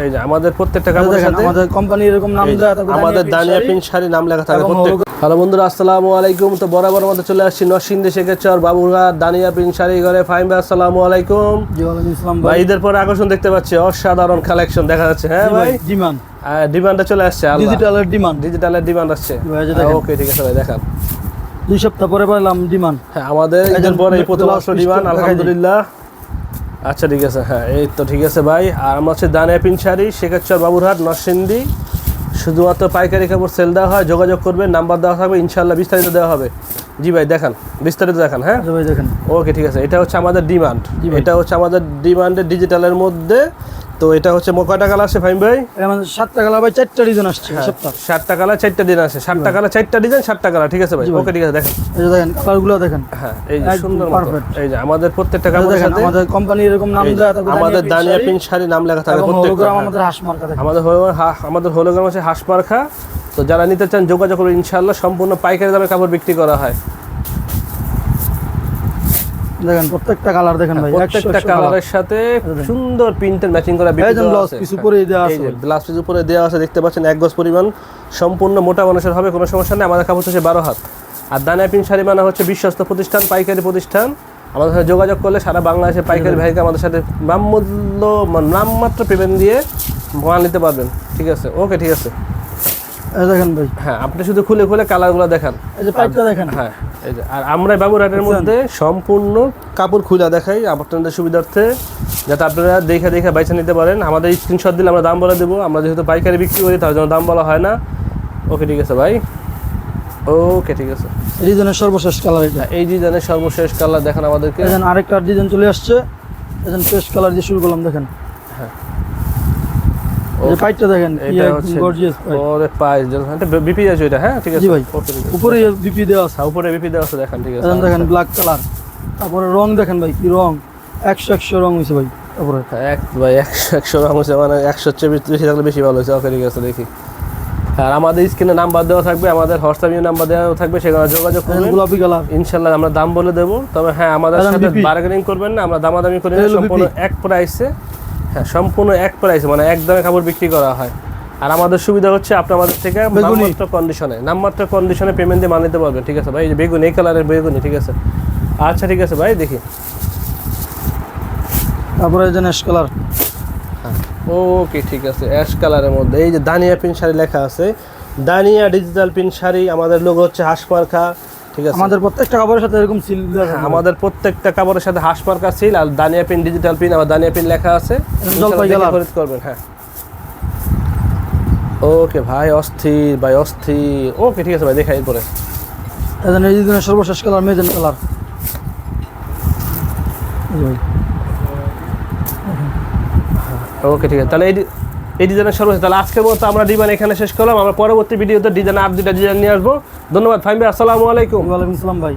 এই যে আমাদের প্রত্যেকটা কাপড়ের সাথে আমাদের কোম্পানি এরকম নাম দেওয়া থাকে, আমাদের দানিয়া প্রিন্ট শাড়ি নাম লেখা থাকে প্রত্যেক। হ্যালো বন্ধুরা, আসসালামু আলাইকুম। তো বরাবর মধ্যে চলে আসছি নরসিংদী শেখেচর বাবুরহাট দানিয়া প্রিন্ট শাড়ি ঘরে। ফাহিম ভাই আসসালামু আলাইকুম। জি ওয়ালাইকুম আসসালাম ভাই। ঈদের পরে আকর্ষণ দেখতে পাচ্ছি, অসাধারণ কালেকশন দেখা যাচ্ছে। হ্যাঁ ভাই, ডিমান্ডটা চলে আসছে, ডিজিটালের ডিমান্ড আসছে। ওকে ঠিক আছে ভাই, দেখান। 2 সপ্তাহ পরে পেলাম ডিমান্ড। হ্যাঁ, আমাদের ঈদের পরে এই প্রথম আসলো ডিমান্ড, আলহামদুলিল্লাহ। আচ্ছা ঠিক আছে, হ্যাঁ এই তো ঠিক আছে ভাই। আর আমরা হচ্ছে দানিয়া প্রিন্ট শাড়ি শেখেচর বাবুরহাট নরসিংদী। শুধুমাত্র পাইকারি কাপড় সেল দেওয়া হয়, যোগাযোগ করবে, নাম্বার দেওয়া থাকবে, ইনশাল্লাহ বিস্তারিত দেওয়া হবে। জি ভাই দেখান, বিস্তারিত দেখান। হ্যাঁ ভাই দেখেন। ওকে ঠিক আছে, এটা হচ্ছে আমাদের ডিমান্ড, এটা হচ্ছে আমাদের ডিমান্ডের ডিজিটালের মধ্যে। তো এটা হচ্ছে কয়টা কালার আসছে ফাহিম ভাই? আমাদের 7টা কালার ভাই, 4টা ডিজাইন আসছে। 7টা কালার 4টা ডিজাইন আছে, 7টা কালার 4টা ডিজাইন 7টা কালার। ঠিক আছে ভাই, ওকে ঠিক আছে, দেখেন। এই যে দেখেন কালারগুলো দেখেন। হ্যাঁ এই যে সুন্দর পারফেক্ট। এই যে আমাদের প্রত্যেকটা কাপড়ের সাথে আমাদের কোম্পানি এরকম নাম দেওয়া থাকে, আমাদের দানিয়া প্রিন্ট শাড়ি নাম লেখা থাকে প্রত্যেকটা। আমাদের হাঁস মার্কা থাকে, আমাদের হোলোগ্রাম আছে হাঁস মার্কা। তো যারা নিতে চান যোগাযোগ করবেন, ইনশাআল্লাহ সম্পূর্ণ পাইকারি দামে কাপড় বিক্রি করা হয়। দেখেন প্রত্যেকটা কালার দেখেন ভাই, প্রত্যেকটা কালারের সাথে সুন্দর প্রিন্টের ম্যাচিং করা বিক্রি করা আছে। পিস উপরে দেওয়া আছে, এই যে ব্লাউজ পিস উপরে দেওয়া আছে, দেখতে পাচ্ছেন 1 গজ পরিমাণ, সম্পূর্ণ মোটা মানুষের হবে, কোনো সমস্যা নেই। আমাদের কাপড় হচ্ছে 12 হাত। আর দানিয়া প্রিন্ট শাড়ি মানে হচ্ছে বিশ্বস্ত প্রতিষ্ঠান, পাইকারি প্রতিষ্ঠান। আমাদের সাথে যোগাযোগ করলে সারা বাংলাদেশে পাইকারি ভাইকে আমাদের সাথে নামমাত্র পেমেন্ট দিয়ে মাল নিতে পারবেন। ঠিক আছে, ওকে ঠিক আছে। দেখেন ভাই, হ্যাঁ আপনি শুধু খুলে খুলে কালারগুলো দেখান। এই যে পাইপটা দেখেন। হ্যাঁ এই যে, আর আমরা বাবুরহাটের মধ্যে সম্পূর্ণ কাপড় খুলে দেখাই আপনাদের সুবিধার্থে, যাতে আপনারা দেখে দেখে বাইছে নিতে পারেন। আমাদের স্ক্রিনশট দিলে আমরা দাম বলে দেবো। আমরা যেহেতু পাইকারি বিক্রি করি, তার জন্য দাম বলা হয় না। ওকে ঠিক আছে ভাই, ওকে ঠিক আছে। এই ডিজাইনের সর্বশেষ কালার এটা। এই ডিজাইনের সর্বশেষ কালার দেখেন আমাদেরকে। দেখেন আরেকটা ডিজাইন চলে আসছে, দেখেন পেস্ট কালার দিয়ে শুরু করলাম। দেখেন হ্যাঁ এই পাইপটা দেখেন, এটা হচ্ছে গর্জিয়াস পাইপ। ওরে পাইপ এটা বিপি আছে এটা। হ্যাঁ ঠিক আছে ভাই, উপরে বিপি দেওয়া আছে, উপরে বিপি দেওয়া আছে, দেখেন। ঠিক আছে, দেখেন ব্ল্যাক কালার। তারপরে রং দেখেন ভাই, কি রং, 100 রং হয়েছে ভাই। তারপরে ভাই 100 রং হয়েছে, মানে 100 চেয়ে বেশি থাকলে বেশি ভালো হয়েছে। ওকে ঠিক আছে, দেখি। আর আমাদের স্ক্রিনে নাম্বার দেওয়া থাকবে, আমাদের হোয়াটসঅ্যাপ নাম্বার দেওয়া থাকবে, সেখানে যোগাযোগ করবেন। গোলাপি কালার, ইনশাআল্লাহ আমরা দাম বলে দেবো। তবে হ্যাঁ আমাদের সাথে বার্গেনিং করবেন না, আমরা দামাদামি করি না, সম্পূর্ণ এক প্রাইসে। হ্যাঁ সম্পূর্ণ এক প্রাইসে, মানে এক দামে কাপড় বিক্রি করা হয়। আর আমাদের সুবিধা হচ্ছে আপনি আমাদের থেকে নামমাত্র কন্ডিশনে পেমেন্ট দিয়ে মাল নিতে পারবেন। ঠিক আছে ভাই, এই যে বেগুনি, এই কালারের বেগুনি। ঠিক আছে, আচ্ছা ঠিক আছে ভাই, দেখি। তারপরে এই যে অ্যাশ কালার। হ্যাঁ ওকে ঠিক আছে, অ্যাশ কালারের মধ্যে এই যে দানিয়া প্রিন্ট শাড়ি লেখা আছে, দানিয়া ডিজিটাল প্রিন্ট শাড়ি। আমাদের লোগো হচ্ছে হাঁস মার্কা। ঠিক আছে, আমাদের প্রত্যেকটা কাপড়ের সাথে এরকম সিল দেওয়া আছে। আমাদের প্রত্যেকটা কাপড়ের সাথে হাঁস মার্কা সিল, আর দানিয়া প্রিন্ট ডিজিটাল প্রিন্ট, আবার দানিয়া প্রিন্ট লেখা আছে। জলপাই কালার করবেন। হ্যাঁ ওকে ভাই, অস্থির ভাই, অস্থির। ওকে ঠিক আছে ভাই, দেখাই এরপরে। এই ডিজাইনের সর্বশেষ কালার মেজেন কালার। ওকে ঠিক আছে, তাহলে এই ডিজাইনের সর্বশেষ। তাহলে আজকের মতো আমরা ডিজাইন এখানে শেষ করলাম। আমরা পরবর্তী ভিডিওতে ডিজাইন আর 2টা ডিজাইন নিয়ে আসবো। ধন্যবাদ ফাহিম ভাই, আসসালামু আলাইকুম। ওয়ালাইকুম আসসালাম ভাই।